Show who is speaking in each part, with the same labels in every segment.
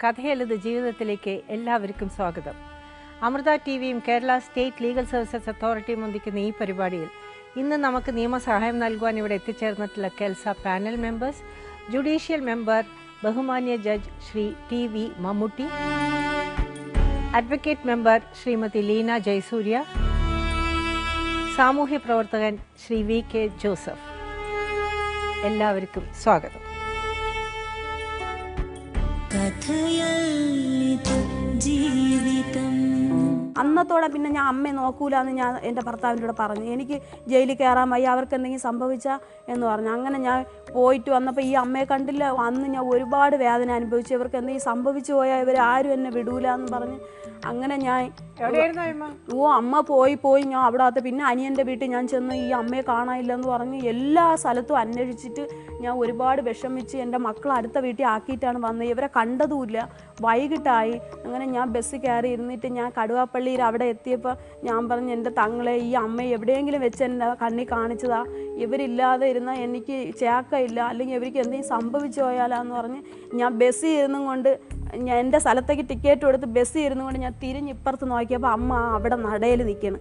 Speaker 1: കഥയല്ലത് ജീവിതത്തിലേക്ക് എല്ലാവർക്കും സ്വാഗതം. അമൃത ടിവിയും കേരള സ്റ്റേറ്റ് ലീഗൽ സർവീസസ് അതോറിറ്റിയും ഒന്നിക്കുന്ന ഈ പരിപാടിയിൽ ഇന്ന് നമുക്ക് നിയമസഹായം നൽകുവാൻ ഇവിടെ എത്തിച്ചേർന്നിട്ടുള്ള KELSA panel members, judicial member ബഹുമാന്യ judge Shri TV Mammootty, advocate member Shrimati Leena Jayasurya, സാമൂഹ്യ പ്രവർത്തകൻ ശ്രീ VK ജോസഫ്. എല്ലാവർക്കും സ്വാഗതം.
Speaker 2: അന്നത്തോടെ പിന്നെ ഞാൻ അമ്മയെ നോക്കൂലെന്ന് ഞാൻ എൻ്റെ ഭർത്താവിൻ്റെ കൂടെ പറഞ്ഞു. എനിക്ക് ജയിലിൽ കയറാൻ വയ്യ, അവർക്ക് എന്തെങ്കിലും സംഭവിച്ചാൽ എന്ന് പറഞ്ഞു. അങ്ങനെ ഞാൻ പോയിട്ട് വന്നപ്പോൾ ഈ അമ്മയെ കണ്ടില്ല. അന്ന് ഞാൻ ഒരുപാട് വേദന അനുഭവിച്ചു. ഇവർക്ക് എന്തെങ്കിലും സംഭവിച്ചു പോയാൽ ഇവർ ആരും എന്നെ വിടൂല എന്ന് പറഞ്ഞ് അങ്ങനെ ഞാൻ അമ്മ പോയി ഞാൻ അവിടെ പിന്നെ അനിയൻ്റെ വീട്ടിൽ ഞാൻ ചെന്ന് ഈ അമ്മയെ കാണാനില്ലെന്ന് പറഞ്ഞ് എല്ലാ സ്ഥലത്തും അന്വേഷിച്ചിട്ട് ഞാൻ ഒരുപാട് വിഷമിച്ച് എൻ്റെ മക്കൾ അടുത്ത വീട്ടിൽ ആക്കിയിട്ടാണ് വന്നത്. ഇവരെ കണ്ടതുമില്ല, വൈകിട്ടായി. അങ്ങനെ ഞാൻ ബസ്സിൽ കയറി ഇരുന്നിട്ട് ഞാൻ കടുവാപ്പള്ളിയിൽ അവിടെ എത്തിയപ്പോൾ ഞാൻ പറഞ്ഞു, എൻ്റെ തങ്ങളെ ഈ അമ്മയെ എവിടെയെങ്കിലും വെച്ച് എൻ്റെ കണ്ണി കാണിച്ചതാ, ഇവരില്ലാതെ ഇരുന്നാൽ എനിക്ക് ചേക്കയില്ല, അല്ലെങ്കിൽ ഇവർക്ക് എന്തെങ്കിലും സംഭവിച്ചു പോയാലാന്ന് പറഞ്ഞ് ഞാൻ ബസ്സിൽ ഇരുന്നും കൊണ്ട് ഞാൻ എൻ്റെ സ്ഥലത്തേക്ക് ടിക്കറ്റ് കൊടുത്ത് ബസ്സിൽ ഇരുന്നു കൊണ്ട് ഞാൻ തിരിഞ്ഞിപ്പുറത്ത് നോക്കിയപ്പോൾ അമ്മ അവിടെ നടയിൽ നിൽക്കണം.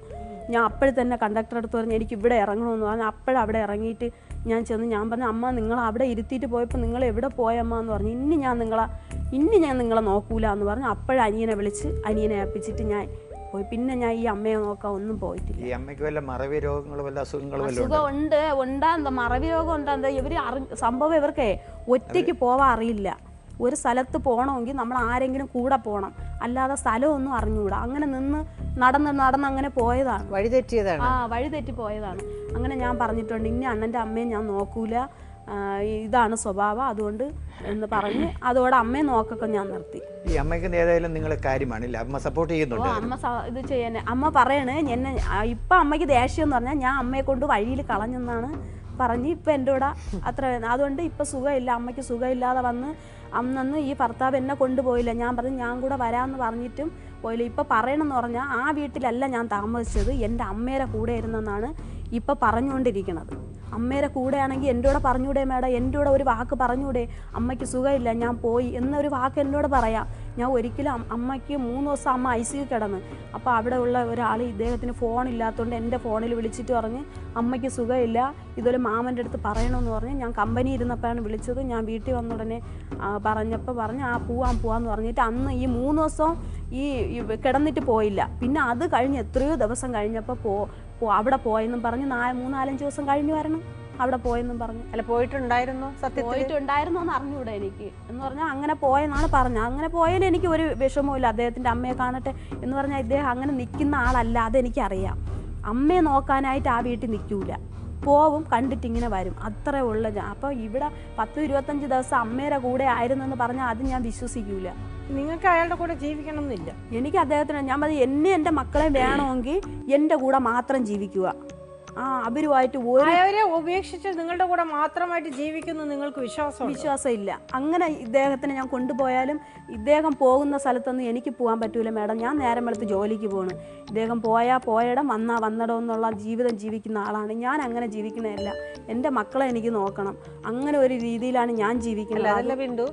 Speaker 2: ഞാൻ അപ്പോഴത്തന്നെ കണ്ടക്ടറെ അടുത്ത് പറഞ്ഞ് എനിക്ക് ഇവിടെ ഇറങ്ങണമെന്ന് പറഞ്ഞു. അപ്പോഴവിടെ ഇറങ്ങിയിട്ട് ഞാൻ ചെന്ന് ഞാൻ പറഞ്ഞു, അമ്മ നിങ്ങൾ അവിടെ ഇരുത്തിയിട്ട് പോയപ്പോൾ നിങ്ങൾ എവിടെ പോയമ്മ എന്ന് പറഞ്ഞു. ഇനി ഞാൻ നിങ്ങളെ നോക്കൂല എന്ന് പറഞ്ഞു. അപ്പോഴനിയനെ വിളിച്ച് അനിയനെ ഏൽപ്പിച്ചിട്ട് ഞാൻ പോയി. പിന്നെ ഞാൻ ഈ അമ്മയെ നോക്കാൻ ഒന്നും പോയിട്ടില്ല.
Speaker 3: ഈ അമ്മയ്ക്ക് വല്ല മറവി രോഗങ്ങളും വല്ല അസുഖങ്ങളും
Speaker 2: ഉണ്ടാകുന്ന മറവി രോഗം ഉണ്ടാകുന്ന ഇവർ സംഭവം ഇവർക്ക് ഒറ്റയ്ക്ക് പോവാൻ അറിയില്ല. ഒരു സ്ഥലത്ത് പോകണമെങ്കിൽ നമ്മൾ ആരെങ്കിലും കൂടെ പോകണം, അല്ലാതെ സ്ഥലമൊന്നും അറിഞ്ഞുകൂടാ. അങ്ങനെ നിന്ന് നടന്ന് അങ്ങനെ പോയതാണ്, വഴിതെറ്റി പോയതാണ്. അങ്ങനെ ഞാൻ പറഞ്ഞിട്ടുണ്ട്, ഇനി അണ്ണൻ്റെ അമ്മയെ ഞാൻ നോക്കൂല, ഇതാണ് സ്വഭാവം, അതുകൊണ്ട് എന്ന് പറഞ്ഞ് അതോടെ അമ്മയെ നോക്കൊക്കെ ഞാൻ നിർത്തി.
Speaker 3: ഈ അമ്മയ്ക്ക് ഏതായാലും നിങ്ങളെ കാര്യമാണില്ല, അമ്മ സപ്പോർട്ട് ചെയ്യുന്നുണ്ട്.
Speaker 2: അമ്മ ഇത് ചെയ്യാൻ അമ്മ പറയണേ എന്നെ ഇപ്പം അമ്മയ്ക്ക് ദേഷ്യം എന്ന് പറഞ്ഞാൽ ഞാൻ അമ്മയെ കൊണ്ട് വഴിയിൽ കളഞ്ഞെന്നാണ് പറഞ്ഞ് ഇപ്പം എൻ്റെ കൂടെ അത്ര. അതുകൊണ്ട് ഇപ്പം സുഖമില്ല, അമ്മയ്ക്ക് സുഖമില്ലാതെ വന്ന് അന്നൊന്നും ഈ ഭർത്താവ് എന്നെ കൊണ്ടുപോയില്ല. ഞാൻ പറഞ്ഞു ഞാൻ കൂടെ വരാമെന്ന് പറഞ്ഞിട്ടും പോയില്ല. ഇപ്പം പറയണമെന്ന് പറഞ്ഞാൽ ആ വീട്ടിലല്ല ഞാൻ താമസിച്ചത്, എൻ്റെ അമ്മയുടെ കൂടെ ഇരുന്നെന്നാണ് ഇപ്പം പറഞ്ഞുകൊണ്ടിരിക്കുന്നത്. അമ്മയുടെ കൂടെ ആണെങ്കിൽ എൻ്റെ കൂടെ പറഞ്ഞൂടെ മേഡം, എൻ്റെ കൂടെ ഒരു വാക്ക് പറഞ്ഞൂടെ, അമ്മയ്ക്ക് സുഖമില്ല ഞാൻ പോയി എന്നൊരു വാക്ക് എന്നോട് പറയാം. ഞാൻ ഒരിക്കലും അമ്മയ്ക്ക് 3 ദിവസം അമ്മ ICU കിടന്ന്. അപ്പോൾ അവിടെ ഉള്ള ഒരാൾ ഇദ്ദേഹത്തിന് ഫോണില്ലാത്തതുകൊണ്ട് എൻ്റെ ഫോണിൽ വിളിച്ചിട്ട് പറഞ്ഞ് അമ്മയ്ക്ക് സുഖമില്ല, ഇതുപോലെ മാമൻ്റെ അടുത്ത് പറയണമെന്ന് പറഞ്ഞ് ഞാൻ കമ്പനി ഇരുന്നപ്പോഴാണ് വിളിച്ചത്. ഞാൻ വീട്ടിൽ വന്ന ഉടനെ പറഞ്ഞപ്പോൾ പറഞ്ഞ് പോവാന്ന് പറഞ്ഞിട്ട് അന്ന് ഈ 3 ദിവസം ഈ കിടന്നിട്ട് പോയില്ല. പിന്നെ അത് കഴിഞ്ഞ് എത്രയോ ദിവസം കഴിഞ്ഞപ്പോൾ അവിടെ പോയെന്നും പറഞ്ഞ് 3-4 ദിവസം കഴിഞ്ഞ് വരണം അവിടെ പോയെന്നും പറഞ്ഞു.
Speaker 1: അല്ല പോയിട്ടുണ്ടായിരുന്നോ
Speaker 2: എന്ന് അറിഞ്ഞൂടെ എനിക്ക് എന്ന് പറഞ്ഞാൽ അങ്ങനെ പോയെന്നാണ് പറഞ്ഞത്. അങ്ങനെ പോയാലും എനിക്ക് ഒരു വിഷമവും അദ്ദേഹത്തിൻ്റെ അമ്മയെ കാണട്ടെ എന്ന് പറഞ്ഞാൽ ഇദ്ദേഹം അങ്ങനെ നിൽക്കുന്ന ആളല്ല, അതെനിക്കറിയാം. അമ്മയെ നോക്കാനായിട്ട് ആ വീട്ടിൽ നിൽക്കൂല, പോവും, കണ്ടിട്ടിങ്ങനെ വരും, അത്രേ ഉള്ള. അപ്പോൾ ഇവിടെ 10-25 ദിവസം അമ്മയുടെ കൂടെ ആയിരുന്നെന്ന് പറഞ്ഞാൽ അത് ഞാൻ വിശ്വസിക്കൂല.
Speaker 1: നിങ്ങൾക്ക് അയാളുടെ കൂടെ ജീവിക്കണം എന്നില്ല.
Speaker 2: എനിക്ക് അദ്ദേഹത്തിന് ഞാൻ മതി, എന്നെ എൻ്റെ മക്കളെ വേണമെങ്കിൽ എൻ്റെ കൂടെ മാത്രം ജീവിക്കുക. അവരുമായിട്ട്
Speaker 1: ഉപേക്ഷിച്ച് നിങ്ങളുടെ കൂടെ മാത്രമായിട്ട് ജീവിക്കുന്നു നിങ്ങൾക്ക് വിശ്വാസം
Speaker 2: ഇല്ല. അങ്ങനെ ഇദ്ദേഹത്തിനെ ഞാൻ കൊണ്ടുപോയാലും ഇദ്ദേഹം പോകുന്ന സ്ഥലത്തൊന്നും എനിക്ക് പോകാൻ പറ്റൂല മേഡം. ഞാൻ നേരം വെളുത്ത് ജോലിക്ക് പോകണം, ഇദ്ദേഹം പോയിടം വന്നിടം എന്നുള്ള ജീവിതം ജീവിക്കുന്ന ആളാണ് ഞാൻ. അങ്ങനെ ജീവിക്കുന്നതല്ല, എൻ്റെ മക്കളെ എനിക്ക് നോക്കണം, അങ്ങനെ ഒരു രീതിയിലാണ് ഞാൻ ജീവിക്കുന്നത്.
Speaker 1: അതല്ല ബിന്ദു,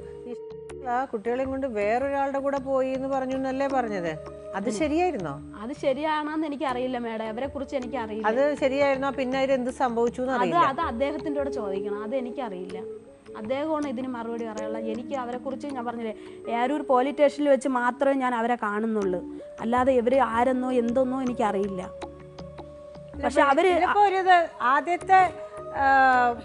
Speaker 1: കുട്ടികളെയും കൊണ്ട് വേറൊരാളുടെ കൂടെ പോയി എന്ന് പറഞ്ഞു എന്നല്ലേ പറഞ്ഞത്? അത് ശരിയായിരുന്നോ?
Speaker 2: അത് ശരിയാണെന്ന് എനിക്ക് അറിയില്ല മേഡം, അവരെ കുറിച്ച് എനിക്ക് അറിയില്ല.
Speaker 1: അത് ശരിയായിരുന്നോ? പിന്നെ എന്ത് സംഭവിച്ചു?
Speaker 2: അത് അദ്ദേഹത്തിൻ്റെ കൂടെ ചോദിക്കണം, അത് എനിക്കറിയില്ല. അദ്ദേഹമാണ് ഇതിന് മറുപടി പറയാനുള്ളത്. എനിക്ക് അവരെ കുറിച്ച് ഞാൻ പറഞ്ഞില്ലേ, ഏരൂർ പോലീസ് സ്റ്റേഷനിൽ വെച്ച് മാത്രമേ ഞാൻ അവരെ കാണുന്നുള്ളൂ, അല്ലാതെ ഇവര് ആരെന്നോ എന്തെന്നോ എനിക്കറിയില്ല. പക്ഷെ അവര്
Speaker 1: ആദ്യത്തെ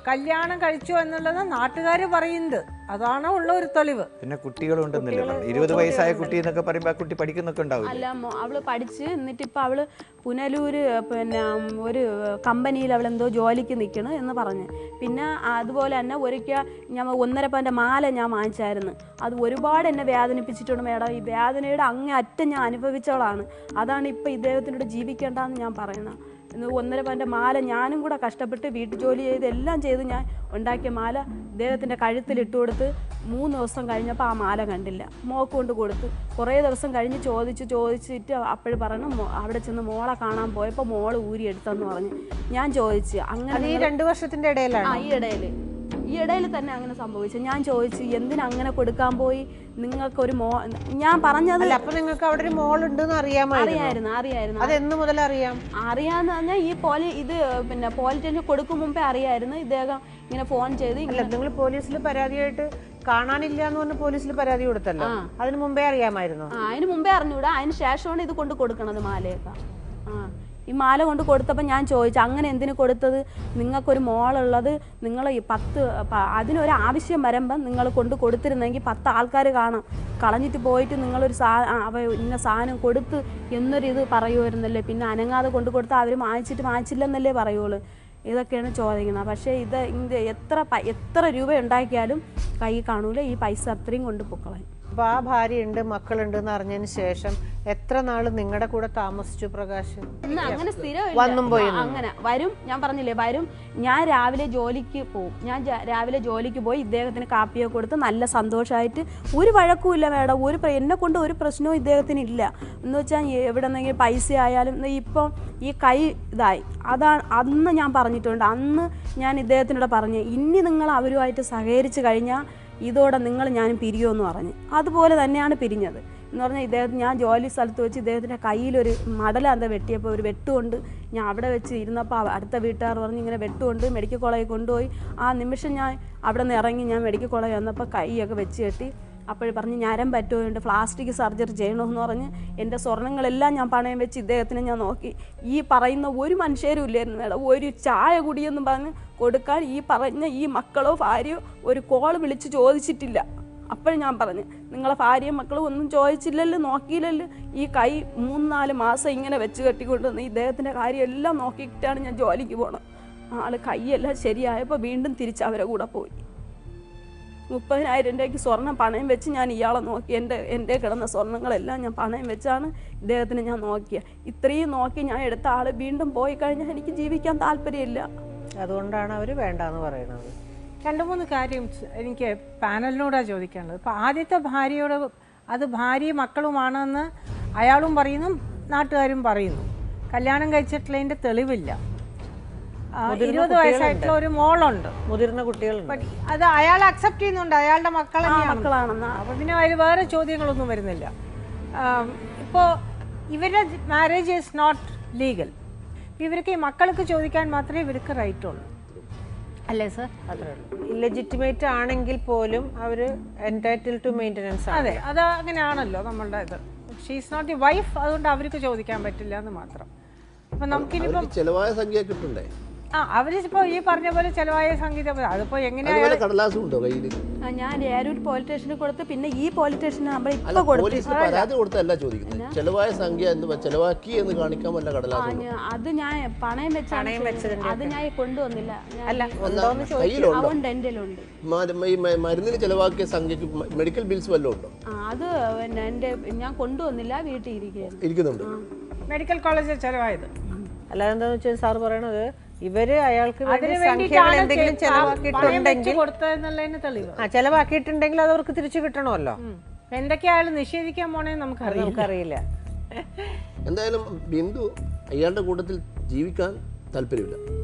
Speaker 1: കല്യാണം കഴിച്ചു എന്നുള്ളത് നാട്ടുകാർ പറയുന്നത്. അതാണ് ഉള്ള ഒരു തെളിവ്.
Speaker 3: പിന്നെ കുട്ടികളുണ്ടെന്നില്ല, 20 വയസ്സായ കുട്ടി എന്നൊക്കെ പറയുമ്പോൾ ആ കുട്ടി പഠിക്കുന്നൊക്കെ ഉണ്ടാവും.
Speaker 2: അല്ല, അവള് പഠിച്ച് എന്നിട്ട് ഇപ്പം അവള് പുനലൂര് പിന്നെ ഒരു കമ്പനിയിൽ അവളെന്തോ ജോലിക്ക് നിൽക്കണം എന്ന് പറഞ്ഞ്. പിന്നെ അതുപോലെ തന്നെ ഒരിക്കൽ ഞാൻ 1.5 പവൻ്റെ മാല ഞാൻ വാങ്ങിച്ചായിരുന്നു. അത് ഒരുപാട് എന്നെ വേദനിപ്പിച്ചിട്ടുണ്ട് മേഡം. ഈ വേദനയുടെ അങ്ങേ അറ്റം ഞാൻ അനുഭവിച്ചവളാണ്. അതാണ് ഇപ്പം ഇദ്ദേഹത്തിനോട് ജീവിക്കേണ്ടതെന്ന് ഞാൻ പറയുന്നത്. 1.5 പവൻ്റെ മാല ഞാനും കൂടെ കഷ്ടപ്പെട്ട് വീട്ടു ജോലി ചെയ്ത് എല്ലാം ചെയ്ത് ഞാൻ ഉണ്ടാക്കിയ മാല ഇദ്ദേഹത്തിൻ്റെ കഴുത്തിലിട്ട് കൊടുത്ത് 3 ദിവസം കഴിഞ്ഞപ്പോൾ ആ മാല കണ്ടില്ല. മോക്ക് കൊണ്ട് കൊടുത്ത് കുറേ ദിവസം കഴിഞ്ഞ് ചോദിച്ചിട്ട് അപ്പോഴും പറഞ്ഞു അവിടെ ചെന്ന് മോളെ കാണാൻ പോയപ്പോൾ മോള് ഊരിയെടുത്തെന്ന് പറഞ്ഞു. ഞാൻ ചോദിച്ചു അങ്ങനെ
Speaker 1: ഈ 2 വർഷത്തിൻ്റെ ഇടയിലാണ്?
Speaker 2: ഈ ഇടയിൽ തന്നെ അങ്ങനെ സംഭവിച്ചു. ഞാൻ ചോദിച്ചു എന്തിനങ്ങനെ കൊടുക്കാൻ പോയി, നിങ്ങൾക്കൊരു ഞാൻ പറഞ്ഞത്
Speaker 1: അപ്പൊ നിങ്ങൾക്ക് അവിടെ ഒരു മോളുണ്ടെന്ന്
Speaker 2: അറിയായിരുന്നു.
Speaker 1: അതെന്ന് മുതൽ
Speaker 2: അറിയാന്ന് പറഞ്ഞാൽ ഇത് പിന്നെ പോലീസിന് കൊടുക്കും മുമ്പേ അറിയായിരുന്നു. ഇദ്ദേഹം ഇങ്ങനെ ഫോൺ ചെയ്ത്
Speaker 1: നിങ്ങൾ പോലീസിൽ പരാതിയായിട്ട് കാണാനില്ല എന്ന് പറഞ്ഞ് പോലീസിൽ പരാതി കൊടുത്തല്ലോ, അതിന് മുമ്പേ അറിയാമായിരുന്നു?
Speaker 2: അതിന് മുമ്പേ അറിഞ്ഞൂടാ, അതിന് ശേഷമാണ് ഇത് കൊണ്ട് കൊടുക്കണത് മാലയൊക്കെ. ഈ മാല കൊണ്ട് കൊടുത്തപ്പോൾ ഞാൻ ചോദിച്ചു അങ്ങനെ എന്തിനു കൊടുത്തത്, നിങ്ങൾക്കൊരു മോളുള്ളത് നിങ്ങൾ ഈ 10 അതിനൊരു ആവശ്യം വരുമ്പം നിങ്ങൾ കൊണ്ട് കൊടുത്തിരുന്നെങ്കിൽ 10 ആൾക്കാർ കാണാം, കളഞ്ഞിട്ട് പോയിട്ട് നിങ്ങളൊരു ഇന്ന സാധനം കൊടുത്ത് എന്നൊരിത് പറയുമായിരുന്നല്ലേ. പിന്നെ അനങ്ങാതെ കൊണ്ട് കൊടുത്താൽ അവർ വാങ്ങിച്ചില്ലെന്നല്ലേ പറയുള്ളൂ. ഇതൊക്കെയാണ് ചോദിക്കുന്നത്. പക്ഷേ ഇത് എത്ര രൂപ ഉണ്ടാക്കിയാലും കൈ കാണൂല. ഈ പൈസ അത്രയും കൊണ്ട് പൊക്കളയും.
Speaker 1: അപ്പോൾ ആ ഭാര്യയുണ്ട് മക്കളുണ്ട് എന്ന് അറിഞ്ഞതിന് ശേഷം എത്ര നാൾ നിങ്ങളുടെ കൂടെ താമസിച്ചു പ്രകാശ്?
Speaker 2: അങ്ങനെ സ്ഥിരം അങ്ങനെ വരും. ഞാൻ പറഞ്ഞില്ലേ വരും. ഞാൻ രാവിലെ ജോലിക്ക് പോവും. രാവിലെ ജോലിക്ക് പോയി ഇദ്ദേഹത്തിന് കാപ്പിയൊക്കെ കൊടുത്ത് നല്ല സന്തോഷമായിട്ട് ഒരു വഴക്കുമില്ല മേഡം. എന്നെ കൊണ്ട് ഒരു പ്രശ്നവും ഇദ്ദേഹത്തിന് ഇല്ല. എന്ന് വെച്ചാൽ എവിടെ നിന്നെങ്കിലും പൈസ ആയാലും ഇപ്പം ഈ കൈ ഇതായി അതാണ് അന്ന് ഞാൻ പറഞ്ഞിട്ടുണ്ട്. അന്ന് ഞാൻ ഇദ്ദേഹത്തിനോട് പറഞ്ഞു ഇനി നിങ്ങൾ അവരുമായിട്ട് സഹകരിച്ച് കഴിഞ്ഞാൽ ഇതോടെ ഞാനും പിരിയുമെന്ന് പറഞ്ഞ്. അതുപോലെ തന്നെയാണ് പിരിഞ്ഞത്. എന്ന് പറഞ്ഞാൽ ഞാൻ ജോലി സ്ഥലത്ത് വെച്ച് ഇദ്ദേഹത്തിൻ്റെ കയ്യിലൊരു മടലാന്ത വെട്ടിയപ്പോൾ ഒരു വെട്ടുകൊണ്ട് ഞാൻ അവിടെ വെച്ച് ഇരുന്നപ്പോൾ അടുത്ത വീട്ടുകാർ പറഞ്ഞ് ഇങ്ങനെ വെട്ടുകൊണ്ട് മെഡിക്കൽ കോളേജിൽ കൊണ്ടുപോയി. ആ നിമിഷം ഞാൻ അവിടെ നിന്ന് ഇറങ്ങി ഞാൻ മെഡിക്കൽ കോളേജിൽ വന്നപ്പോൾ കൈയൊക്കെ വെച്ച് കെട്ടി. അപ്പോൾ പറഞ്ഞ് ഞരം പറ്റുമോ, പ്ലാസ്റ്റിക് സർജറി ചെയ്യണമെന്ന് പറഞ്ഞ് എൻ്റെ സ്വർണ്ണങ്ങളെല്ലാം ഞാൻ പണയം വെച്ച് ഇദ്ദേഹത്തിനെ ഞാൻ നോക്കി. ഈ പറയുന്ന ഒരു മനുഷ്യരും ഇല്ലായിരുന്നു മേഡം. ഒരു ചായ കുടിയെന്ന് പറഞ്ഞ് കൊടുക്കാൻ ഈ പറഞ്ഞ ഈ മക്കളോ ഭാര്യയോ ഒരു കോൾ വിളിച്ച് ചോദിച്ചിട്ടില്ല. അപ്പോഴും ഞാൻ പറഞ്ഞു നിങ്ങളെ ഭാര്യയും മക്കളും ഒന്നും ചോദിച്ചില്ലല്ലോ, നോക്കിയില്ലല്ലോ. ഈ കൈ 3-4 മാസം ഇങ്ങനെ വെച്ച് കെട്ടിക്കൊണ്ടുവന്ന് ഇദ്ദേഹത്തിൻ്റെ കാര്യം എല്ലാം നോക്കിയിട്ടാണ് ഞാൻ ജോലിക്ക് പോകണം. ആൾ കൈയെല്ലാം ശരിയായപ്പോൾ വീണ്ടും തിരിച്ച് അവരെ കൂടെ പോയി. 30,000 രൂപയ്ക്ക് സ്വർണ്ണം പണയം വെച്ച് ഞാൻ ഇയാളെ നോക്കി. എൻ്റെ കിടന്ന സ്വർണ്ണങ്ങളെല്ലാം ഞാൻ പണയം വെച്ചാണ് ഇദ്ദേഹത്തിന് ഞാൻ നോക്കിയത്. ഇത്രയും നോക്കി ഞാൻ എടുത്ത ആൾ വീണ്ടും പോയി കഴിഞ്ഞാൽ എനിക്ക് ജീവിക്കാൻ താല്പര്യമില്ല.
Speaker 1: അതുകൊണ്ടാണ് അവർ വേണ്ടാന്ന് പറയുന്നത്. 2-3 കാര്യം എനിക്ക് പാനലിനോടാണ് ചോദിക്കാനുള്ളത്. ഇപ്പോൾ ആദ്യത്തെ ഭാര്യയോട് അത് ഭാര്യയും മക്കളുമാണെന്ന് അയാളും പറയുന്നു, നാട്ടുകാരും പറയുന്നു. കല്യാണം കഴിച്ചിട്ടുള്ളതിൻ്റെ തെളിവില്ല. 20 വയസ്സായിട്ടുള്ള ഒരു മോളുണ്ട്, മുതിർന്ന കുട്ടികളുണ്ട്. അത് അയാൾ അക്സെപ്റ്റ് ചെയ്യുന്നുണ്ട്, അയാളുടെ മക്കളാണെന്ന്. അപ്പൊ പിന്നെ അതിൽ വേറെ ചോദ്യങ്ങളൊന്നും വരുന്നില്ല. ഇപ്പോൾ ഇവരുടെ മാരേജ് ഈസ് നോട്ട് ലീഗൽ. ഇവർക്ക് ഈ മക്കൾക്ക് ചോദിക്കാൻ മാത്രമേ ഇവർക്ക് റൈറ്റ് ഉള്ളൂ, അല്ലേ സർ? അത്രേ ഉള്ളൂ. ഇല്ലെജിറ്റിമേറ്റ് ആണെങ്കിൽ പോലും അവർ എൻറ്റൈറ്റിൽ ടു മെയിൻ്റനൻസ്. അതെ, അത് അങ്ങനെയാണല്ലോ നമ്മളുടെ ഇത്. She is not the wife, അതുകൊണ്ട് അവർക്ക് ചോദിക്കാൻ പറ്റില്ല എന്ന് മാത്രം. അപ്പം നമുക്കിനിപ്പം
Speaker 4: ചെലവായ സംഖ്യ കിട്ടണ്ടേ?
Speaker 1: അവരിപ്പോ ഈ പറഞ്ഞ പോലെ ചെലവായ സംഗീതം അതിപ്പോ എങ്ങനെയാണ്?
Speaker 4: കടലാസും ഉണ്ടോ കയ്യിൽ?
Speaker 2: ഞാൻ ഏരൂർ പോലീസ് സ്റ്റേഷനിൽ കൊടുത്ത് പിന്നെ ഈ പോലീസ് സ്റ്റേഷനിൽ നമ്മൾ
Speaker 4: പോലീസിന് പരാതി കൊടുത്തല്ല ചോദിക്കുന്നത്. ചെലവായ സംഖ്യ എന്ന് ചെലവാക്കി എന്ന് കാണിക്കാൻ വല്ല കടലാസ്?
Speaker 2: അത് ഞാൻ പണയം വെച്ചത് അത് ഞാൻ കൊണ്ടുവന്നില്ല.
Speaker 4: മരുന്നിന് ചെലവാക്കിയ സംഖ്യക്ക് മെഡിക്കൽ ബിൽസ് വല്ലതും ഉണ്ടോ?
Speaker 2: അത് എന്റെ ഞാൻ കൊണ്ടുവന്നില്ല, വീട്ടിൽ
Speaker 4: ഇരിക്കുന്നുണ്ട്.
Speaker 1: മെഡിക്കൽ കോളേജിൽ ചെലവായത്. അല്ലാതെ എന്താന്ന് വെച്ചാൽ സാർ പറയണത് ഇവര് അയാൾക്ക് എന്തെങ്കിലും ചെലവാക്കിയിട്ടുണ്ടെങ്കിൽ അത് അവർക്ക് തിരിച്ചു കിട്ടണമല്ലോ. എന്തൊക്കെയാ അയാൾ നിഷേധിക്കാൻ പോണേന്ന് നമുക്കറിയില്ല.
Speaker 4: എന്തായാലും ബിന്ദു അയാളുടെ കൂട്ടത്തിൽ ജീവിക്കാൻ താല്പര്യമില്ല.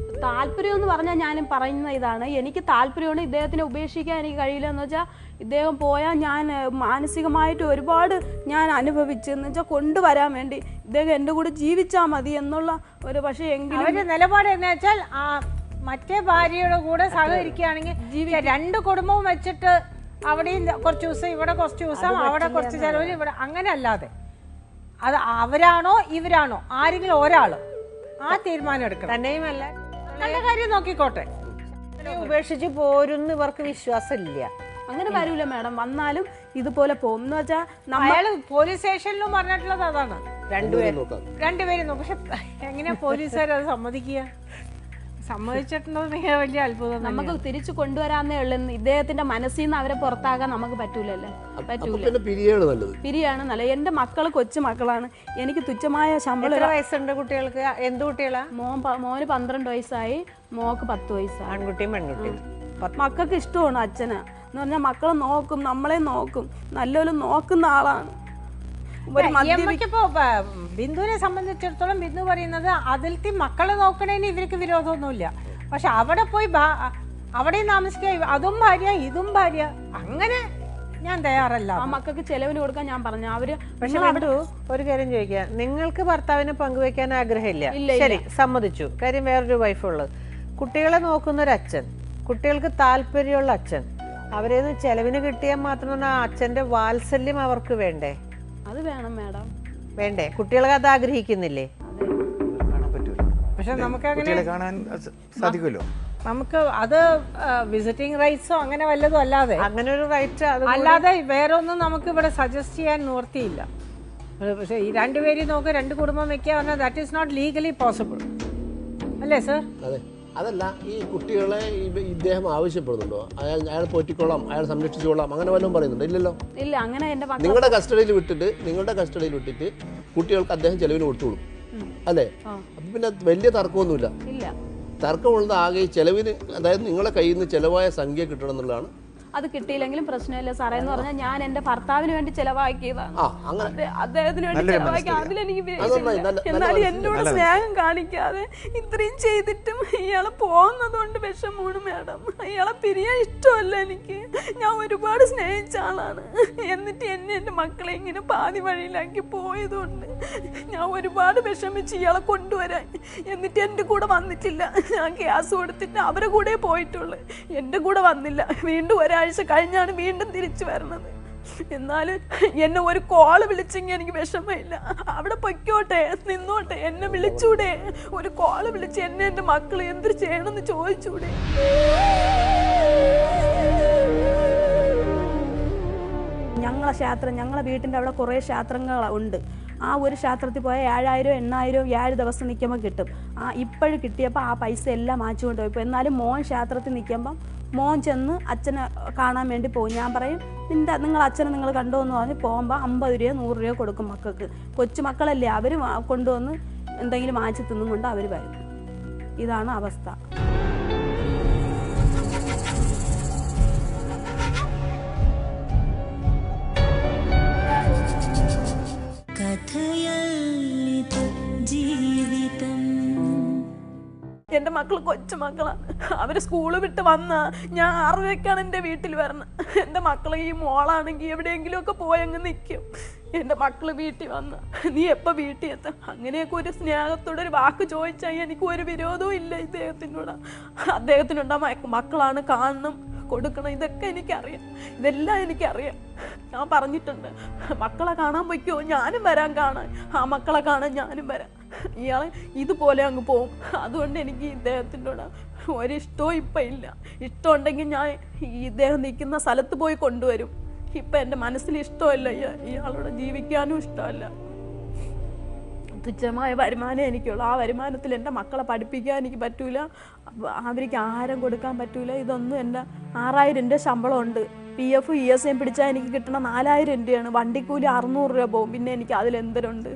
Speaker 2: താല്പര്യം എന്ന് പറഞ്ഞാൽ ഞാനും പറയുന്ന ഇതാണ്, എനിക്ക് താല്പര്യമാണ്. ഇദ്ദേഹത്തിനെ ഉപേക്ഷിക്കാൻ എനിക്ക് കഴിയില്ല. എന്ന് വെച്ചാൽ ഇദ്ദേഹം പോയാൽ ഞാൻ മാനസികമായിട്ട് ഒരുപാട് ഞാൻ അനുഭവിച്ചെന്ന് വെച്ചാൽ കൊണ്ടുവരാൻ വേണ്ടി ഇദ്ദേഹം എൻ്റെ കൂടെ ജീവിച്ചാൽ മതി എന്നുള്ള ഒരു, പക്ഷേ എങ്കിലും
Speaker 1: അവരുടെ നിലപാട് എന്ന് വെച്ചാൽ മറ്റേ ഭാര്യയുടെ കൂടെ സഹകരിക്കുകയാണെങ്കിൽ 2 കുടുംബവും വെച്ചിട്ട് അവിടെയും കുറച്ച് ദിവസം ഇവിടെ കുറച്ച് ദിവസം അവിടെ കുറച്ച് ചിലവർ ഇവിടെ, അങ്ങനെ അല്ലാതെ അത് അവരാണോ ഇവരാണോ ആരെങ്കിലും ഒരാൾ ആ തീരുമാനം എടുക്കണം. തന്നെയുമല്ല നല്ല കാര്യം നോക്കിക്കോട്ടെ. ഉപേക്ഷിച്ച് പോരുന്ന് ഇവർക്ക് വിശ്വാസമില്ല.
Speaker 2: അങ്ങനെ വരൂല മാഡം, വന്നാലും ഇതുപോലെ പോകും എന്ന് വെച്ചാൽ
Speaker 1: അയാള് പോലീസ് സ്റ്റേഷനിലും പറഞ്ഞിട്ടുള്ളത് അതാണ്, രണ്ടുപേരും നോക്കും. പക്ഷെ എങ്ങനെയാ പോലീസുകാർ അത് സമ്മതിക്കുക? സമ്മതിച്ചിട്ടുണ്ടെങ്കിൽ വലിയ അത്ഭുതം.
Speaker 2: നമുക്ക് തിരിച്ചു കൊണ്ടുവരാന്നേ ഉള്ളൂ. ഇദ്ദേഹത്തിന്റെ മനസ്സിൽ നിന്ന് അവരെ പുറത്താകാൻ നമുക്ക് പറ്റൂലല്ലോ. പറ്റൂല, പിരിയാണ് നല്ലത്. എന്റെ മക്കള് കൊച്ചു മക്കളാണ്. എനിക്ക് തുച്ഛമായ ശമ്പളം.
Speaker 1: എത്ര വയസ്സുണ്ട് കുട്ടികൾക്ക്? എന്ത് കുട്ടികളാ?
Speaker 2: മോന് 12 വയസ്സായി, മോക്ക് 10 വയസ്സായി.
Speaker 1: ആൺകുട്ടിയും പെൺകുട്ടിയും.
Speaker 2: മക്കൾക്ക് ഇഷ്ടമാണ് അച്ഛന് എന്ന് പറഞ്ഞാൽ മക്കളെ നോക്കും, നമ്മളെ നോക്കും, നല്ലപോലെ നോക്കുന്ന ആളാണ്.
Speaker 1: ബിന്ദുവിനെ സംബന്ധിച്ചിടത്തോളം ബിന്ദു പറയുന്നത് അതിലത്തെ മക്കളെ നോക്കണേന് ഇവർക്ക് വിരോധമൊന്നുമില്ല. പക്ഷെ അവിടെ പോയി അവിടെയും താമസിക്കുക, അതും ഭാര്യ ഇതും ഭാര്യ, അങ്ങനെ ഞാൻ തയ്യാറല്ല.
Speaker 2: ആ മക്കൾക്ക് ചെലവിന് കൊടുക്കാൻ ഞാൻ പറഞ്ഞു. അവര്
Speaker 1: പക്ഷെ അവിടെ ഒരു കാര്യം ചോദിക്കുക, നിങ്ങൾക്ക് ഭർത്താവിനെ പങ്കുവെക്കാൻ ആഗ്രഹമില്ല, ശരി, സമ്മതിച്ചു. കാര്യം വേറൊരു വൈഫുള്ളത്, കുട്ടികളെ നോക്കുന്ന ഒരു അച്ഛൻ, കുട്ടികൾക്ക് താല്പര്യമുള്ള അച്ഛൻ, അവരേന്ന് ചെലവിന് കിട്ടിയാൽ മാത്രം ആ അച്ഛന്റെ വാത്സല്യം അവർക്ക് വേണ്ടേ?
Speaker 2: അത് വേണം മാഡം.
Speaker 1: വേണ്ടേ? കുട്ടികളെ അത് ആഗ്രഹിക്കുന്നില്ലേ? പക്ഷെ നമുക്ക് അങ്ങനെ
Speaker 3: കാണാൻ സാധിക്കുമല്ലോ.
Speaker 1: നമുക്ക് അത് വിസിറ്റിംഗ് റൈറ്റ്സോ അങ്ങനെ വല്ലതും അല്ലാതെ, അങ്ങനെ ഒരു റൈറ്റ് അല്ലാതെ വേറെ ഒന്നും നമുക്ക് ഇവിടെ സജസ്റ്റ് ചെയ്യാൻ നിവർത്തിയില്ല. പക്ഷെ ഈ രണ്ടുപേരും നോക്കുക, രണ്ട് കുടുംബം വെക്കുക പറഞ്ഞാൽ that is not legally possible അല്ലേ സർ?
Speaker 4: അതെ. അതല്ല, ഈ കുട്ടികളെ ഇദ്ദേഹം ആവശ്യപ്പെടുന്നുണ്ടോ? അയാൾ പോറ്റിക്കോളാം, അയാൾ സംരക്ഷിച്ചോളാം, അങ്ങനെ വല്ലതും പറയുന്നുണ്ടോ? ഇല്ലല്ലോ.
Speaker 2: ഇല്ല, അങ്ങനെ
Speaker 4: നിങ്ങളുടെ കസ്റ്റഡിയിൽ വിട്ടിട്ട് കുട്ടികൾക്ക് അദ്ദേഹം ചെലവിന് കൊടുത്തോളും അല്ലേ? അപ്പൊ പിന്നെ വലിയ തർക്കമൊന്നുമില്ല. തർക്കമുള്ളത് ആകെ ചെലവിന്, അതായത് നിങ്ങളെ കയ്യിൽ നിന്ന് ചെലവായ സംഖ്യ കിട്ടണം എന്നുള്ളതാണ്.
Speaker 2: അത് കിട്ടിയില്ലെങ്കിലും പ്രശ്നമില്ല സാറേ എന്ന് പറഞ്ഞാൽ ഞാൻ എന്റെ ഭർത്താവിന് വേണ്ടി ചെലവാക്കിയതാണ്. അദ്ദേഹത്തിന് വേണ്ടി ചെലവാക്കി, അതിലെനിക്ക് എന്നാലും എന്നോട് സ്നേഹം കാണിക്കാതെ ഇത്രയും ചെയ്തിട്ടും ഇയാളെ പോകുന്നതുകൊണ്ട് വിഷമമാണ് മാഡം. ഇയാളെ പിരിയാൻ ഇഷ്ടമല്ല എനിക്ക്. ഞാൻ ഒരുപാട് സ്നേഹിച്ച ആളാണ്. എന്നിട്ട് എന്റെ മക്കളെ ഇങ്ങനെ പാതി വഴിയിലാക്കി പോയതുകൊണ്ട് ഞാൻ ഒരുപാട് വിഷമിച്ച് ഇയാളെ കൊണ്ടുവരാൻ. എന്നിട്ട് എന്റെ കൂടെ വന്നിട്ടില്ല. ഞാൻ ഗ്യാസ് കൊടുത്തിട്ട് അവരെ കൂടെ പോയിട്ടുള്ളു, എന്റെ കൂടെ വന്നില്ല. വീണ്ടും ഒരാഴ്ച കഴിഞ്ഞാണ് വീണ്ടും തിരിച്ചു വരണത്. എന്നാലും എന്നെ ഒരു കോള് വിളിച്ചെങ്കിൽ എനിക്ക് വിഷമമില്ല. അവിടെ പൊയ്ക്കോട്ടെ, നിന്നോട്ടെ, എന്നെ വിളിച്ചൂടെ? ഒരു കോള് വിളിച്ച് എന്നെ എന്റെ മക്കള് എന്ത് ചെയ്യണമെന്ന് ചോദിച്ചൂടെ? ഞങ്ങളെ വീട്ടിൻ്റെ അവിടെ കുറേ ക്ഷേത്രങ്ങൾ ഉണ്ട്. ആ ഒരു ക്ഷേത്രത്തിൽ പോയാൽ 7000 8000 7 ദിവസം നിൽക്കുമ്പോൾ കിട്ടും. ഇപ്പോഴും കിട്ടിയപ്പോൾ ആ പൈസ എല്ലാം മാച്ചുകൊണ്ട് പോയി. എന്നാലും മോൻ ക്ഷേത്രത്തിൽ നിൽക്കുമ്പം മോൻ ചെന്ന് അച്ഛനെ കാണാൻ വേണ്ടി പോകും. ഞാൻ പറയും, നിങ്ങൾ അച്ഛനെ നിങ്ങൾ കണ്ടോ എന്ന് പറഞ്ഞ് പോകുമ്പോൾ 50 രൂപ 100 രൂപ കൊടുക്കും മക്കൾക്ക്. കൊച്ചുമക്കളല്ലേ, അവർ കൊണ്ടുവന്ന് എന്തെങ്കിലും മാച്ച് തിന്നും കൊണ്ട് അവർ വരും. ഇതാണ് അവസ്ഥ. എൻ്റെ മക്കൾ കൊച്ചുമക്കളാണ്. അവർ സ്കൂൾ വിട്ട് വന്ന ഞാൻ 6:00-ക്കാണ് എൻ്റെ വീട്ടിൽ വരണം. എൻ്റെ മക്കൾ ഈ മോളാണെങ്കിൽ എവിടെയെങ്കിലുമൊക്കെ പോയങ്ങ് നിൽക്കും. എൻ്റെ മക്കൾ വീട്ടിൽ വന്ന നീ എപ്പോൾ വീട്ടിൽ എത്താം, അങ്ങനെയൊക്കെ ഒരു സ്നേഹത്തോടെ ഒരു വാക്ക് ചോദിച്ചാൽ എനിക്ക് ഒരു വിരോധവും ഇല്ല ഇദ്ദേഹത്തിനോട്. അദ്ദേഹത്തിനുണ്ട് മക്കളാണ്, കാണണം, കൊടുക്കണം, ഇതൊക്കെ എനിക്കറിയാം. ഇതെല്ലാം എനിക്കറിയാം. ഞാൻ പറഞ്ഞിട്ടുണ്ട്, മക്കളെ കാണാൻ പൊയ്ക്കോ, ഞാനും വരാൻ കാണാൻ. ആ മക്കളെ കാണാൻ ഞാനും വരാം. ഇയാൾ ഇതുപോലെ അങ്ങ് പോവും. അതുകൊണ്ട് എനിക്ക് ഇദ്ദേഹത്തിനോട് ഒരിഷ്ടവും ഇപ്പം ഇല്ല. ഇഷ്ടമുണ്ടെങ്കിൽ ഞാൻ ഇദ്ദേഹം നിൽക്കുന്ന സ്ഥലത്ത് പോയി കൊണ്ടുവരും. ഇപ്പം എൻ്റെ മനസ്സിൽ ഇഷ്ടമല്ല, ഇയാളോട് ജീവിക്കാനും ഇഷ്ടമല്ല. തുച്ഛമായ വരുമാനം എനിക്കുള്ളൂ. ആ വരുമാനത്തിൽ എൻ്റെ മക്കളെ പഠിപ്പിക്കാൻ എനിക്ക് പറ്റൂല, അവർക്ക് ആഹാരം കൊടുക്കാൻ പറ്റൂല. ഇതൊന്നും എൻ്റെ 6000 രൂപ ശമ്പളമുണ്ട്. PF ESM പിടിച്ചാൽ എനിക്ക് കിട്ടണ 4000 രൂപയാണ്. വണ്ടിക്കൂലി 600 രൂപ പോകും. പിന്നെ എനിക്ക് അതിലെന്തരുണ്ട്?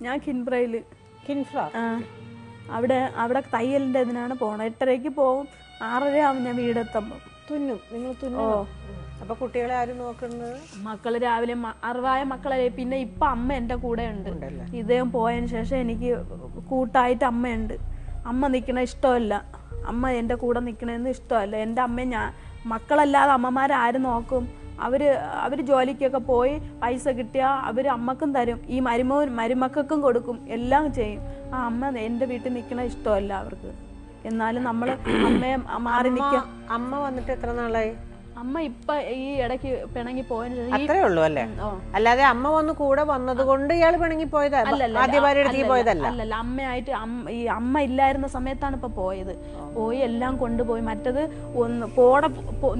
Speaker 2: ഞാൻ കിൻഫ്രയില്. അവിടെ തയ്യലിൻ്റെ ഇതിനാണ് പോണത്. 8:30-ക്ക് പോകും, 6:30 ആവും ഞാൻ വീടെത്തുമ്പോൾ.
Speaker 1: നിങ്ങൾ തുന്നോ? അപ്പൊ കുട്ടികളെ ആരും നോക്കുന്നത്?
Speaker 2: മക്കള് രാവിലെ അറിവായ മക്കളെ. പിന്നെ ഇപ്പൊ അമ്മ എൻ്റെ കൂടെ ഉണ്ട്. ഇദ്ദേഹം പോയതിന് ശേഷം എനിക്ക് കൂട്ടായിട്ട് അമ്മയുണ്ട്. അമ്മ നിൽക്കണ ഇഷ്ടമല്ല, അമ്മ എൻ്റെ കൂടെ നിൽക്കണമെന്ന് ഇഷ്ടമല്ല. എൻ്റെ അമ്മ മക്കളല്ലാതെ അമ്മമാരാരും നോക്കും? അവർ ജോലിക്കൊക്കെ പോയി പൈസ കിട്ടിയാൽ അവർ അമ്മക്കും തരും, ഈ മരുമക്കൾക്കും കൊടുക്കും, എല്ലാം ചെയ്യും. ആ അമ്മ എൻ്റെ വീട്ടിൽ നിൽക്കണ ഇഷ്ടമല്ല അവർക്ക്. എന്നാലും നമ്മൾ അമ്മയെ മാറി നിൽക്കാം.
Speaker 1: അമ്മ വന്നിട്ട് എത്ര നാളായി?
Speaker 2: അമ്മ ഇപ്പൊ ഈ ഇടയ്ക്ക് പിണങ്ങി പോയതിന്
Speaker 1: അത്രേ ഉള്ളൂ അല്ലേ? അല്ലാതെ അമ്മ വന്ന് കൂടെ വന്നത് കൊണ്ട് ഇയാൾ പിണങ്ങി പോയതല്ല, ആദ്യ ഭാര്യ അടുത്തേക്ക് പോയതല്ല.
Speaker 2: അല്ലല്ല, അമ്മയായിട്ട് ഈ അമ്മ ഇല്ലായിരുന്ന സമയത്താണ് ഇപ്പൊ പോയത്. പോയി എല്ലാം കൊണ്ടുപോയി. മറ്റത് ഒന്ന്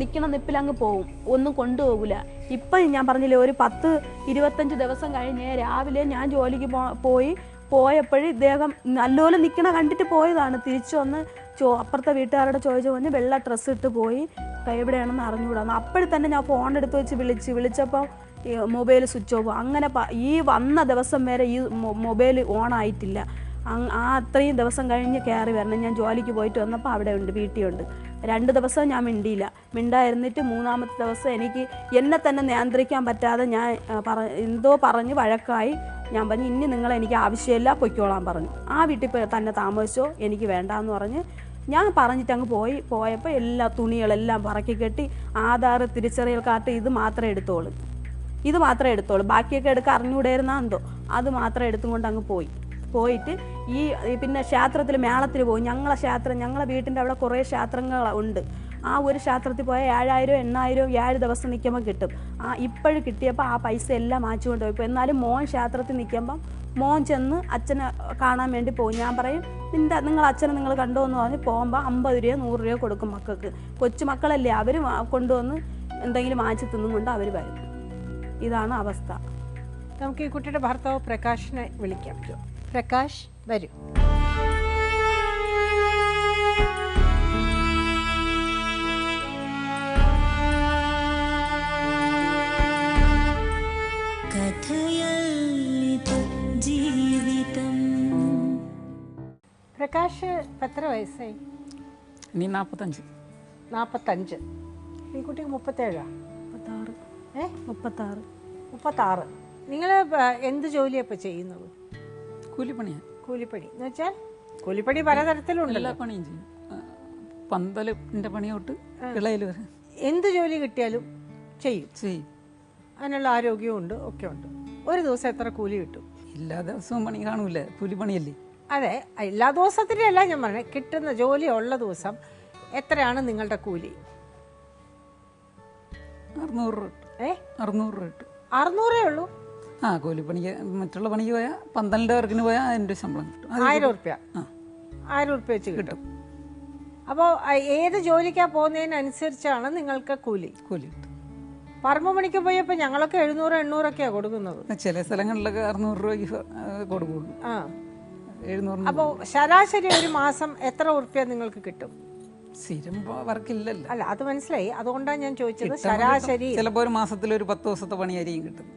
Speaker 2: നിക്കണ നിപ്പിലങ്ങ് പോവും, ഒന്നും കൊണ്ടുപോകൂല. ഇപ്പൊ ഞാൻ പറഞ്ഞില്ലേ, ഒരു 10-25 ദിവസം കഴിഞ്ഞ് രാവിലെ ഞാൻ ജോലിക്ക് പോയപ്പോഴും ഇദ്ദേഹം നല്ലപോലെ നിൽക്കണ കണ്ടിട്ട് പോയതാണ്. തിരിച്ചു വന്ന് അപ്പുറത്തെ വീട്ടുകാരോട് ചോദിച്ചു പറഞ്ഞ് വെള്ള ഡ്രസ്സ് ഇട്ട് പോയി, എവിടെയാണെന്ന് അറിഞ്ഞുകൂടാന്ന്. അപ്പോഴും തന്നെ ഞാൻ ഫോൺ എടുത്ത് വെച്ച് വിളിച്ചപ്പോൾ മൊബൈൽ സ്വിച്ച് ഓഫ്. അങ്ങനെ ഈ വന്ന ദിവസം വരെ ഈ മൊബൈൽ ഓൺ ആയിട്ടില്ല. അത്രയും ദിവസം കഴിഞ്ഞ് കയറി വരണം. ഞാൻ ജോലിക്ക് പോയിട്ട് വന്നപ്പോൾ അവിടെ ഉണ്ട്, വീട്ടിലുണ്ട്. 2 ദിവസം ഞാൻ മിണ്ടായിരുന്നിട്ട് 3ാമത്തെ ദിവസം എനിക്ക് എന്നെ തന്നെ നിയന്ത്രിക്കാൻ പറ്റാതെ ഞാൻ എന്തോ പറഞ്ഞ് വഴക്കായി. ഞാൻ പറഞ്ഞു, ഇനി എനിക്ക് ആവശ്യമില്ല, പൊയ്ക്കോളാൻ പറഞ്ഞു. ആ വീട്ടിൽ തന്നെ താമസിച്ചോ, എനിക്ക് വേണ്ടാന്ന് പറഞ്ഞ് ഞാൻ പറഞ്ഞിട്ട് അങ്ങ് പോയപ്പോൾ എല്ലാ തുണികളെല്ലാം പറക്കി കെട്ടി, ആധാർ, തിരിച്ചറിയൽ കാർഡ് ഇത് മാത്രമേ എടുത്തോളൂ. ബാക്കിയൊക്കെ എടുക്കാൻ അറിഞ്ഞുകൂടായിരുന്നാ എന്തോ, അത് മാത്രം എടുത്തും കൊണ്ട് അങ്ങ് പോയിട്ട് പിന്നെ ക്ഷേത്രത്തിൽ മേളത്തിൽ പോയി. ഞങ്ങളെ വീട്ടിൻ്റെ അവിടെ കുറേ ക്ഷേത്രങ്ങൾ ഉണ്ട്. ആ ഒരു ക്ഷേത്രത്തിൽ പോയാൽ 7000-8000 7 ദിവസം നിൽക്കുമ്പോൾ കിട്ടും. ഇപ്പോഴും കിട്ടിയപ്പോൾ ആ പൈസ എല്ലാം മാച്ചുകൊണ്ട് പോയി. എന്നാലും മോൻ ക്ഷേത്രത്തിൽ നിൽക്കുമ്പം മോൻ ചെന്ന് അച്ഛനെ കാണാൻ വേണ്ടി പോകും. ഞാൻ പറയും, നിങ്ങൾ അച്ഛനെ നിങ്ങൾ കണ്ടോ എന്ന് പറഞ്ഞ് പോകുമ്പോൾ 50 രൂപ 100 രൂപ കൊടുക്കും മക്കൾക്ക്. കൊച്ചുമക്കളല്ലേ, അവർ കൊണ്ടുവന്ന് എന്തെങ്കിലും വാങ്ങിച്ച് തിന്നും കൊണ്ട് അവർ വരും. ഇതാണ് അവസ്ഥ.
Speaker 1: നമുക്ക് ഈ കുട്ടിയുടെ ഭർത്താവ് പ്രകാശിനെ വിളിക്കാം. പ്രകാശ്, വരൂ. പ്രകാശ് എത്ര വയസ്സായി?
Speaker 5: ഇനി 45.
Speaker 1: 45. ഈ കുട്ടിക്ക് 37. 36. നിങ്ങൾ എന്ത് ജോലിയാണ് ഇപ്പോൾ ചെയ്യുന്നത്?
Speaker 5: കൂലിപ്പണിയാണ്.
Speaker 1: കൂലിപ്പണി എന്ന് വെച്ചാൽ കൂലിപ്പണി പലതരത്തിലുണ്ട്.
Speaker 5: എല്ലാ പണിയും ചെയ്യും. പന്തലിൻ്റെ പണി തൊട്ട് ഇളയിൽ വരെ
Speaker 1: എന്ത് ജോലി കിട്ടിയാലും ചെയ്യും. അതിനുള്ള ആരോഗ്യവും ഉണ്ട്, ഒക്കെ ഉണ്ട്. ഒരു ദിവസം എത്ര കൂലി കിട്ടും?
Speaker 5: എല്ലാ ദിവസവും പണി കാണൂല, കൂലിപ്പണിയല്ലേ.
Speaker 1: അതെ, എല്ലാ ദിവസത്തിൻ്റെ അല്ല ഞാൻ പറഞ്ഞത്, കിട്ടുന്ന ജോലി ഉള്ള ദിവസം എത്രയാണ് നിങ്ങളുടെ കൂലി?
Speaker 5: 600 രൂപ. 600 രൂപ കിട്ടും.
Speaker 1: 600 ഉള്ളൂ?
Speaker 5: കൂലിപ്പണിക്ക് മറ്റുള്ള പണിക്ക് പോയാൽ പന്തലിൻ്റെ വർക്കിന് പോയാൽ അതിൻ്റെ ശമ്പളം കിട്ടും.
Speaker 1: 1000 രൂപ. 1000 രൂപ വെച്ച് കിട്ടും. അപ്പോൾ ഏത് ജോലിക്കാണ് പോകുന്നതിനനുസരിച്ചാണ് നിങ്ങൾക്ക് കൂലി
Speaker 5: കിട്ടും.
Speaker 1: പറമ്പ് പണിക്ക് പോയപ്പോൾ ഞങ്ങളൊക്കെ 700-800 കൊടുക്കുന്നത്.
Speaker 5: ചില സ്ഥലങ്ങളിലൊക്കെ 600 രൂപയ്ക്ക് കൊടുക്കുള്ളൂ. 700.
Speaker 1: അപ്പോൾ ശരാശരി ഒരു മാസം എത്ര ഉറുപ്പ്യ നിങ്ങൾക്ക് കിട്ടും?
Speaker 5: സ്ഥിരം വർക്കില്ലല്ലോ.
Speaker 1: അല്ല, അത് മനസ്സിലായി. അതുകൊണ്ടാണ് ഞാൻ ചോദിച്ചത് ശരാശരി.
Speaker 5: ചിലപ്പോൾ ഒരു മാസത്തിൽ ഒരു 10 ദിവസത്തെ പണിയായിരിക്കും കിട്ടും.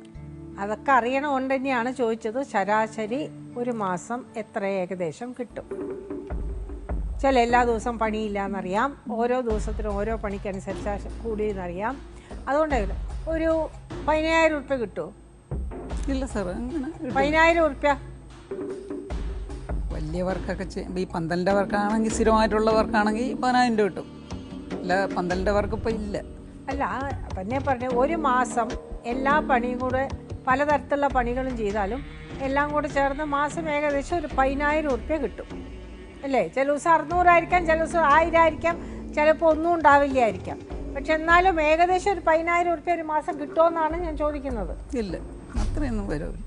Speaker 1: അതൊക്കെ അറിയണോണ്ട് തന്നെയാണ് ചോദിച്ചത്. ശരാശരി ഒരു മാസം എത്ര ഏകദേശം കിട്ടും? എല്ലാ ദിവസവും പണിയില്ല എന്നറിയാം, ഓരോ ദിവസത്തിനും ഓരോ പണിക്കനുസരിച്ച് കൂടിയെന്നറിയാം. അതുകൊണ്ടായിരുന്നു ഒരു 10000 രൂപ കിട്ടുമോ?
Speaker 5: ഇല്ല സാർ, അങ്ങനെ
Speaker 1: 10000 രൂപ
Speaker 5: വലിയ വർക്കൊക്കെ ഈ പന്തലിൻ്റെ വർക്കാണെങ്കിൽ, സ്ഥിരമായിട്ടുള്ള വർക്കാണെങ്കിൽ 10000 രൂപ കിട്ടും. അല്ല, പന്തലിൻ്റെ വർക്ക് ഇപ്പം ഇല്ല.
Speaker 1: അല്ല, തന്നെ പറഞ്ഞ ഒരു മാസം എല്ലാ പണിയും കൂടെ പലതരത്തിലുള്ള പണികളും ചെയ്താലും എല്ലാം കൂടെ ചേർന്ന് മാസം ഏകദേശം ഒരു 10000 രൂപ കിട്ടും അല്ലേ? ചില ദിവസം 600 ആയിരിക്കാം, ചില ദിവസം 1000 ആയിരിക്കാം, ചിലപ്പോൾ ഒന്നും ഉണ്ടാവില്ലായിരിക്കാം. പക്ഷെ എന്നാലും ഏകദേശം ഒരു 10000 രൂപ ഒരു മാസം കിട്ടുമെന്നാണ് ഞാൻ ചോദിക്കുന്നത്.
Speaker 5: ഇല്ല, അത്രയൊന്നും വരില്ല.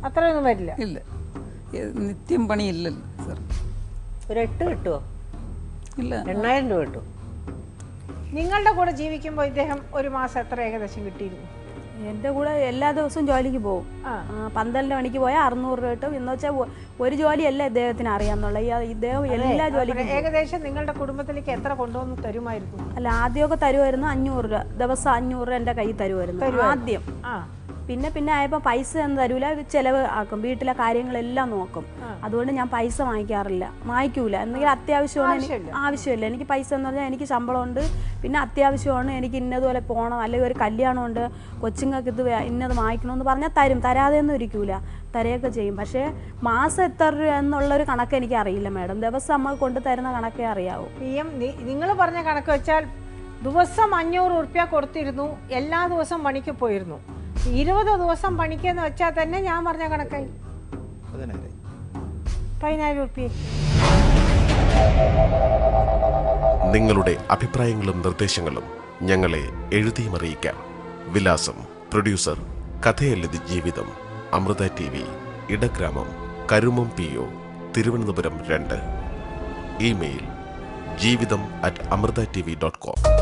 Speaker 1: അത്രയൊന്നും വരില്ല.
Speaker 5: ഇല്ല, നിത്യം പണിയില്ലല്ലോ സാർ.
Speaker 1: ഒരു 8 കിട്ടുമോ?
Speaker 5: ഇല്ല,
Speaker 1: 8000 രൂപ കിട്ടും. നിങ്ങളുടെ കൂടെ ജീവിക്കുമ്പോൾ ഇദ്ദേഹം ഒരു മാസം എത്ര ഏകദേശം കിട്ടിയിരുന്നു?
Speaker 2: എൻ്റെ കൂടെ എല്ലാ ദിവസവും ജോലിക്ക് പോകും. പന്തലിൻ്റെ പണിക്ക് പോയാൽ 600 രൂപ കിട്ടും. എന്ന് വെച്ചാൽ ഒരു ജോലിയല്ല ഇദ്ദേഹത്തിന് അറിയാന്നുള്ള. ഇദ്ദേഹം എല്ലാ ജോലിക്കും
Speaker 1: ഏകദേശം നിങ്ങളുടെ കുടുംബത്തിലേക്ക് എത്ര കൊണ്ടുവന്ന് തരുമായിരുന്നു?
Speaker 2: അല്ല, ആദ്യമൊക്കെ തരുമായിരുന്നു 500 രൂപ ദിവസം. 500 രൂപ എൻ്റെ കയ്യിൽ തരുമായിരുന്നു ആദ്യം. പിന്നെ ആയപ്പോൾ പൈസ ഒന്നും തരൂല, ചിലവ് ആക്കും, വീട്ടിലെ കാര്യങ്ങളെല്ലാം നോക്കും. അതുകൊണ്ട് ഞാൻ പൈസ വാങ്ങിക്കൂല. എന്തെങ്കിലും അത്യാവശ്യമാണ്, ആവശ്യമില്ല. എനിക്ക് പൈസ എന്ന് പറഞ്ഞാൽ എനിക്ക് ശമ്പളമുണ്ട്, പിന്നെ അത്യാവശ്യമാണ്, എനിക്ക് ഇന്നതുപോലെ പോകണം, അല്ലെങ്കിൽ ഒരു കല്യാണമുണ്ട്, കൊച്ചുങ്ങൾക്ക് ഇന്നത് വാങ്ങിക്കണമെന്ന് പറഞ്ഞാൽ തരും. തരാതെയൊന്നും ഇരിക്കൂല, തരുകയൊക്കെ ചെയ്യും. പക്ഷേ മാസം എത്ര രൂപ എന്നുള്ളൊരു കണക്ക് എനിക്ക് അറിയില്ല മാഡം. ദിവസം നമ്മൾ കൊണ്ടു തരുന്ന കണക്കേ അറിയാവൂ.
Speaker 1: നിങ്ങൾ പറഞ്ഞ കണക്ക് വെച്ചാൽ ദിവസം 500 രൂപ കൊടുത്തിരുന്നു, എല്ലാ ദിവസവും പണിക്ക് പോയിരുന്നു. 20 ദിവസം പണിക്കെന്ന് വെച്ചാൽ തന്നെ ഞാൻ പറഞ്ഞ കണക്കായി 10000 രൂപ.
Speaker 6: നിങ്ങളുടെ അഭിപ്രായങ്ങളും നിർദ്ദേശങ്ങളും ഞങ്ങളെ എഴുതിയും അറിയിക്കാം. വിലാസം: പ്രൊഡ്യൂസർ കഥയെഴുതി ജീവിതം, Amrita TV, Edagramam, Karumam PO, Thiruvananthapuram 2. Email: ജീവിതം@amritatv.com.